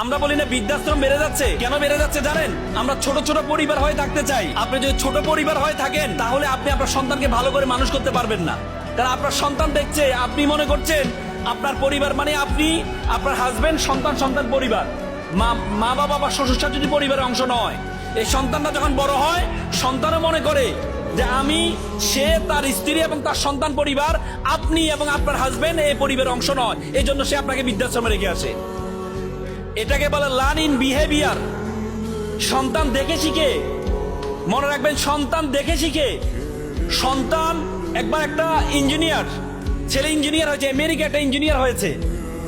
আমরা বলি না বৃদ্ধাশ্রম বেড়ে যাচ্ছে, কেন বেড়ে যাচ্ছে জানেন? আমরা ছোট ছোট পরিবার হয়ে থাকতে চাই। আপনি যদি ছোট পরিবার হয়ে থাকেন তাহলে আপনি আপনার সন্তানকে ভালো করে মানুষ করতে পারবেন না। কারণ আপনার সন্তান দেখছে, আপনি মনে করছেন আপনার পরিবার মানে আপনি, আপনার হাজবেন্ড, সন্তান, সন্তান পরিবার, মা বাবা বা শ্বশুর শাশুড়ি পরিবারের অংশ নয়। এই সন্তানটা যখন বড় হয়, সন্তানও মনে করে যে আমি, সে, তার স্ত্রী এবং তার সন্তান পরিবার, আপনি এবং আপনার হাজবেন্ড এই পরিবারের অংশ নয়। এই জন্য সে আপনাকে বৃদ্ধাশ্রমে রেখে আসে। এটাকে বলে লার্ন ইন বিহেভিয়ার। সন্তান দেখে শিখে, মনে রাখবেন, সন্তান দেখে শিখে। সন্তান একবার একটা ইঞ্জিনিয়ার, ছেলে ইঞ্জিনিয়ার হয়েছে, আমেরিকা একটা ইঞ্জিনিয়ার হয়েছে,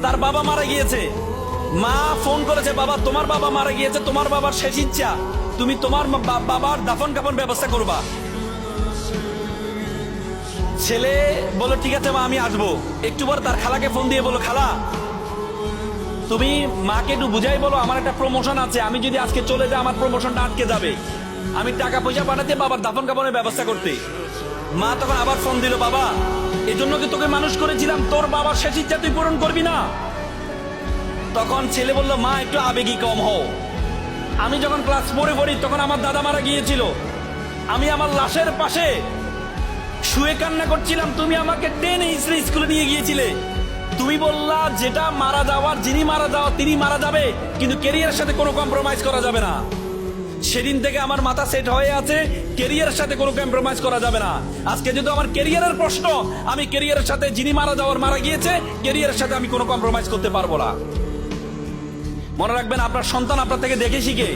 তার বাবা মারা গিয়েছে। মা ফোন করেছে, বাবা তোমার বাবা মারা গিয়েছে, তোমার বাবার শেষ ইচ্ছা তুমি তোমার বাবার দাফন কাফন ব্যবস্থা করবা। ছেলে বলো ঠিক আছে মা, আমি আসবো। একটু পর তার খালাকে ফোন দিয়ে বলো, খালা তুমি মাকে একটু বুঝাই বলো আমার একটা প্রমোশন আছে, আমি যদি আজকে চলে যাই আমার প্রমোশনটা আটকে যাবে, আমি টাকা পয়সা পাঠাতে বাবার দাফন কাফনের ব্যবস্থা করতে। মা তখন আবার ফোন দিল, বাবা এজন্য কি তোকে মানুষ করেছিলাম, তোর বাবার শেষ ইচ্ছা তুই পূরণ করবি না? তখন ছেলে বলল, মা একটু আবেগী কম হও। আমি যখন ক্লাস 4-এ পড়ি তখন আমার দাদা মারা গিয়েছিল, আমি আমার লাশের পাশে শুয়ে কান্না করছিলাম, তুমি আমাকে টেনে ইসরে স্কুলে নিয়ে গিয়েছিলে। তুমি বললা যেটা মারা যাওয়ার, যিনি মারা যাওয়া তিনি মারা যাবে, কিন্তু ক্যারিয়ারের সাথে কোনো কম্প্রোমাইজ করা যাবে না। সেদিন থেকে আমার মাথা সেট হয়ে আছে, ক্যারিয়ারের সাথে কোনো কম্প্রোমাইজ করা যাবে না। আজকে যেহেতু আমার ক্যারিয়ারের প্রশ্ন, আমি ক্যারিয়ারের সাথে, যিনি মারা যাওয়ার মারা গিয়েছে, ক্যারিয়ারের সাথে আমি কোনো কম্প্রোমাইজ করতে পারবো না। মনে রাখবেন, আপনার সন্তান আপনার থেকে দেখে শিখে।